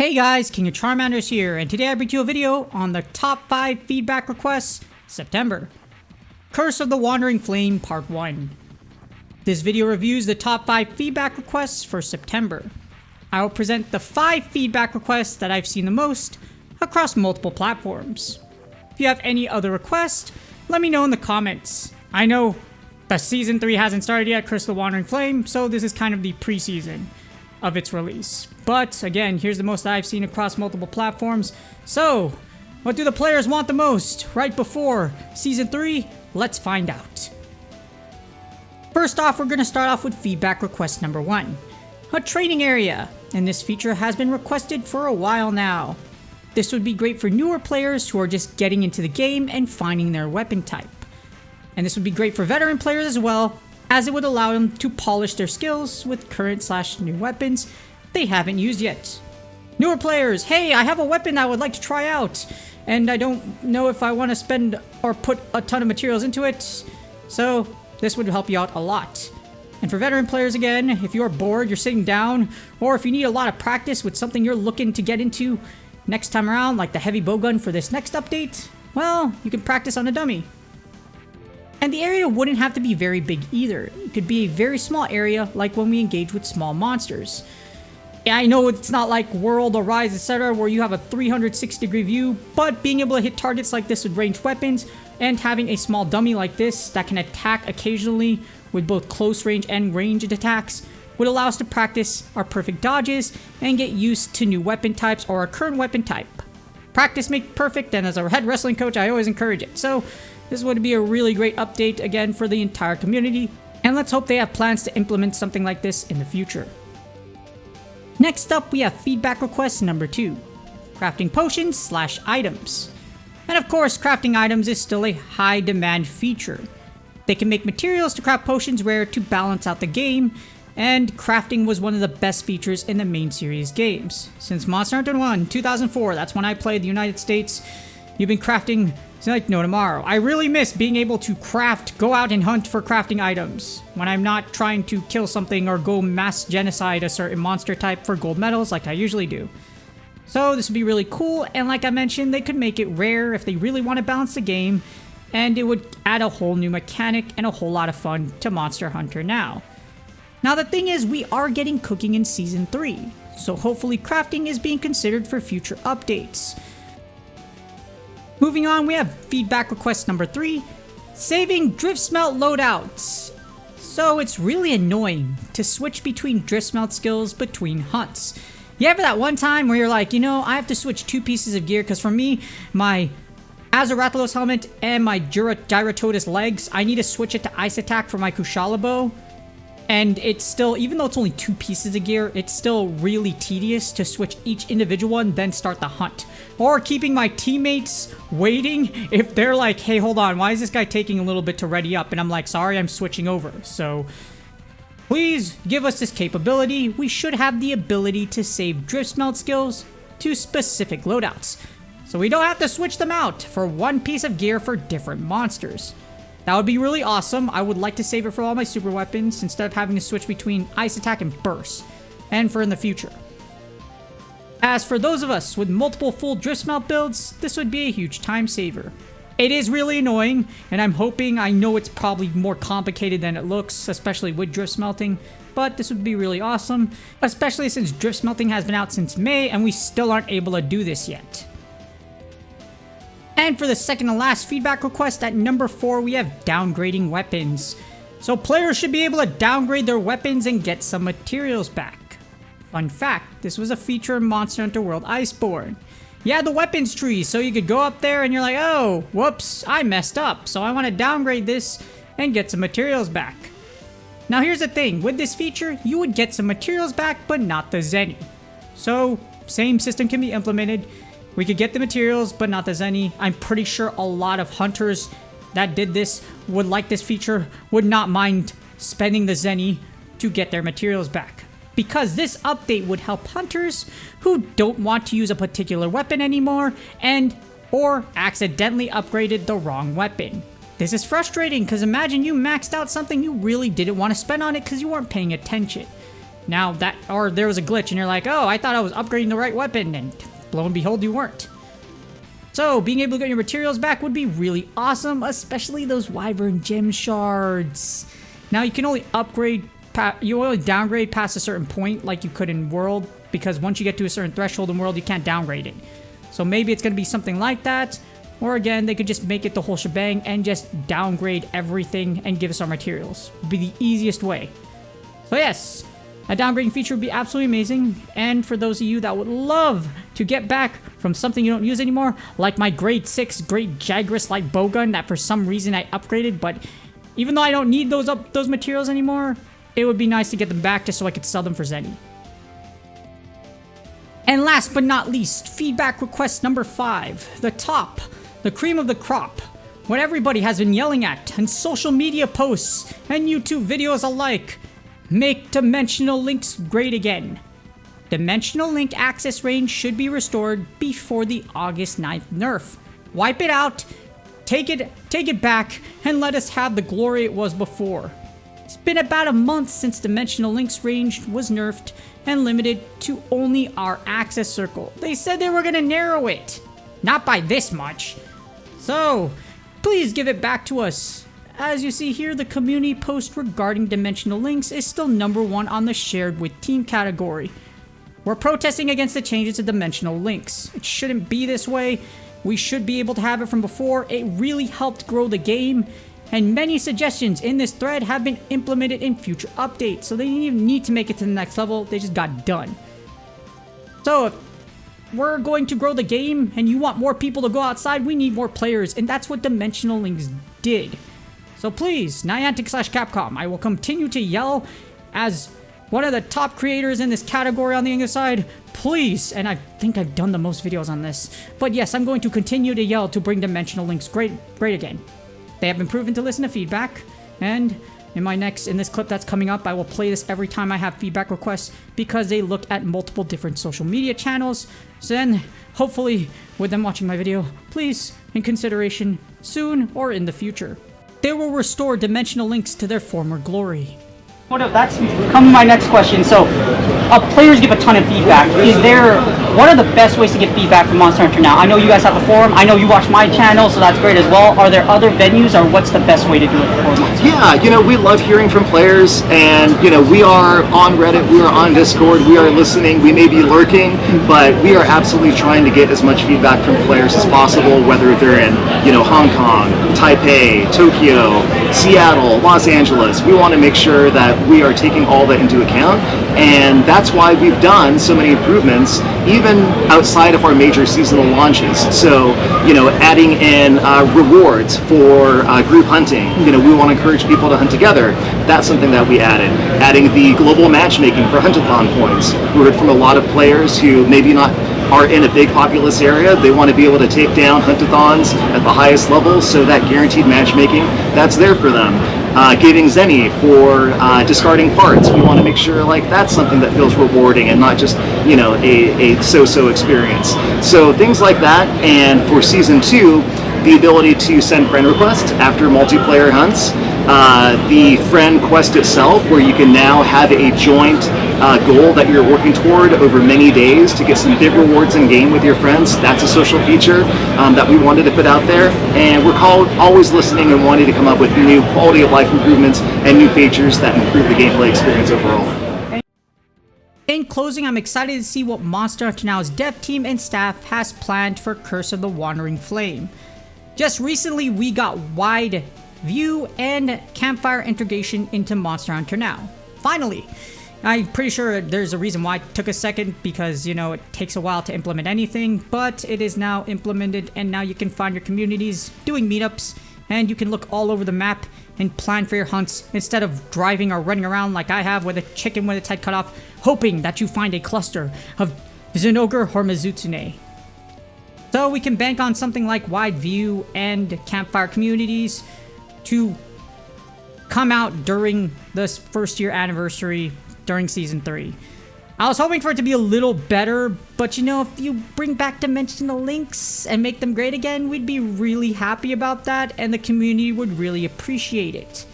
Hey guys, King of Charmanders here, and today I bring you a video on the top 5 feedback requests, September. Curse of the Wandering Flame Part 1. This video reviews the top 5 feedback requests for September. I will present the 5 feedback requests that I've seen the most across multiple platforms. If you have any other requests, let me know in the comments. I know the Season 3 hasn't started yet, Curse of the Wandering Flame, so this is kind of the pre-season of its release. But again, here's the most that I've seen across multiple platforms. So, what do the players want the most right before Season 3? Let's find out. First off, we're going to start off with feedback request number 1. A training area, and this feature has been requested for a while now. This would be great for newer players who are just getting into the game and finding their weapon type. And this would be great for veteran players as well, as it would allow them to polish their skills with current/new weapons they haven't used yet. Newer players, hey, I have a weapon I would like to try out, and I don't know if I want to spend or put a ton of materials into it, so this would help you out a lot. And for veteran players again, if you're bored, you're sitting down, or if you need a lot of practice with something you're looking to get into next time around, like the heavy bowgun for this next update, well, you can practice on a dummy. And the area wouldn't have to be very big either. It could be a very small area, like when we engage with small monsters. Yeah, I know it's not like World or Rise, etc., where you have a 360-degree view, but being able to hit targets like this with ranged weapons, and having a small dummy like this that can attack occasionally with both close range and ranged attacks, would allow us to practice our perfect dodges and get used to new weapon types or our current weapon type. Practice makes perfect, and as a head wrestling coach, I always encourage it. So this would be a really great update again for the entire community, and let's hope they have plans to implement something like this in the future. Next up, we have feedback request number 2, crafting potions/items. And of course, crafting items is still a high demand feature. They can make materials to craft potions rare to balance out the game, and crafting was one of the best features in the main series games. Since Monster Hunter 1, 2004, that's when I played the United States, you've been crafting like no tomorrow. I really miss being able to go out and hunt for crafting items when I'm not trying to kill something or go mass genocide a certain monster type for gold medals like I usually do. So this would be really cool, and like I mentioned, they could make it rare if they really want to balance the game, and it would add a whole new mechanic and a whole lot of fun to Monster Hunter now. Now the thing is, we are getting cooking in Season 3, so hopefully crafting is being considered for future updates. Moving on, we have feedback request number 3, saving drift smelt loadouts. So it's really annoying to switch between drift smelt skills between hunts. You ever that one time where you're like, you know, I have to switch 2 pieces of gear, because for me, my Azarathalos helmet and my Gyratotus legs, I need to switch it to ice attack for my Kushala bow. And it's still, even though it's only 2 pieces of gear, it's still really tedious to switch each individual one, then start the hunt. Or keeping my teammates waiting if they're like, hey, hold on, why is this guy taking a little bit to ready up? And I'm like, sorry, I'm switching over. So please give us this capability. We should have the ability to save drift smelt skills to specific loadouts, so we don't have to switch them out for 1 piece of gear for different monsters. That would be really awesome. I would like to save it for all my super weapons instead of having to switch between ice attack and burst, and for in the future. As for those of us with multiple full drift smelt builds, this would be a huge time saver. It is really annoying, and I know it's probably more complicated than it looks, especially with drift smelting, but this would be really awesome, especially since drift smelting has been out since May and we still aren't able to do this yet. And for the second and last feedback request, at number 4, we have downgrading weapons. So players should be able to downgrade their weapons and get some materials back. Fun fact, this was a feature in Monster Hunter World Iceborne. You had the weapons tree, so you could go up there and you're like, oh, whoops, I messed up, so I want to downgrade this and get some materials back. Now here's the thing, with this feature, you would get some materials back, but not the Zenny. So, same system can be implemented. We could get the materials, but not the Zenny. I'm pretty sure a lot of hunters that did this would like this feature, would not mind spending the Zenny to get their materials back, because this update would help hunters who don't want to use a particular weapon anymore or accidentally upgraded the wrong weapon. This is frustrating, because imagine you maxed out something you really didn't want to spend on it because you weren't paying attention. Now that, or there was a glitch and you're like, oh, I thought I was upgrading the right weapon, and lo and behold, you weren't. So, being able to get your materials back would be really awesome, especially those Wyvern gem shards. Now, you can only upgrade, you only downgrade past a certain point like you could in World, because once you get to a certain threshold in World, you can't downgrade it. So maybe it's going to be something like that, or again, they could just make it the whole shebang and just downgrade everything and give us our materials. Would be the easiest way. So yes, a downgrading feature would be absolutely amazing, and for those of you that would love to get back from something you don't use anymore, like my grade 6 Great Jagras light bowgun that for some reason I upgraded, but even though I don't need those materials anymore, it would be nice to get them back just so I could sell them for Zenny. And last but not least, feedback request number 5, the cream of the crop, what everybody has been yelling at in social media posts and YouTube videos alike. Make dimensional links great again. Dimensional link access range should be restored before the August 9th nerf. Wipe it out, take it back, and let us have the glory it was before. It's been about a month since dimensional links range was nerfed and limited to only our access circle. They said they were gonna narrow it. Not by this much. So, please give it back to us. As you see here, the community post regarding dimensional links is still #1 on the shared with team category. We're protesting against the changes to dimensional links. It shouldn't be this way. We should be able to have it from before. It really helped grow the game, and many suggestions in this thread have been implemented in future updates, so they didn't even need to make it to the next level, they just got done. So if we're going to grow the game and you want more people to go outside, we need more players, and that's what dimensional links did. So please, Niantic/Capcom, I will continue to yell as one of the top creators in this category on the English side. Please, and I think I've done the most videos on this, but yes, I'm going to continue to yell to bring dimensional links great again. They have been proven to listen to feedback, and in this clip that's coming up, I will play this every time I have feedback requests because they look at multiple different social media channels. So then, hopefully, with them watching my video, please, in consideration, soon or in the future, they will restore dimensional links to their former glory. That's come to my next question. So, players give a ton of feedback. What are the best ways to get feedback from Monster Hunter now? I know you guys have a forum. I know you watch my channel, so that's great as well. Are there other venues, or what's the best way to do it for Monster Hunter? Yeah, we love hearing from players, and, we are on Reddit, we are on Discord, we are listening, we may be lurking, but we are absolutely trying to get as much feedback from players as possible, whether they're in, Hong Kong, Taipei, Tokyo, Seattle, Los Angeles. We want to make sure that we are taking all that into account, and that's why we've done so many improvements even outside of our major seasonal launches. So adding in rewards for group hunting. We want to encourage people to hunt together. That's something that we adding the global matchmaking for Huntathon points. We heard from a lot of players who maybe not are in a big populous area. They want to be able to take down Huntathons at the highest level, so that guaranteed matchmaking, that's there for them. Giving Zenny for discarding parts. We want to make sure that's something that feels rewarding and not just a so-so experience. So things like that, and for Season 2, the ability to send friend requests after multiplayer hunts. The friend quest itself, where you can now have a joint goal that you're working toward over many days to get some big rewards in game with your friends. That's a social feature that we wanted to put out there, and we're always listening and wanting to come up with new quality of life improvements and new features that improve the gameplay experience overall. In closing, I'm excited to see what Monster Hunter Now's dev team and staff has planned for Curse of the Wandering Flame. Just recently, we got wide view and campfire integration into Monster Hunter Now. Finally! I'm pretty sure there's a reason why it took a second, because, it takes a while to implement anything, but it is now implemented, and now you can find your communities doing meetups, and you can look all over the map and plan for your hunts instead of driving or running around like I have with a chicken with its head cut off, hoping that you find a cluster of Zinogre or Mizutsune. So we can bank on something like wide view and campfire communities to come out during this first year anniversary during Season 3. I was hoping for it to be a little better, but if you bring back dimensional links and make them great again, we'd be really happy about that, and the community would really appreciate it.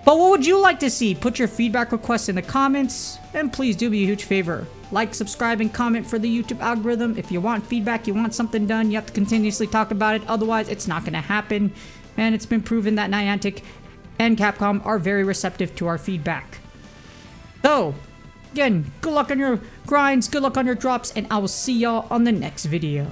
But what would you like to see? Put your feedback requests in the comments, and please do me a huge favor. Like, subscribe, and comment for the YouTube algorithm. If you want feedback, you want something done, you have to continuously talk about it. Otherwise, it's not going to happen. And it's been proven that Niantic and Capcom are very receptive to our feedback. So, again, good luck on your grinds, good luck on your drops, and I will see y'all on the next video.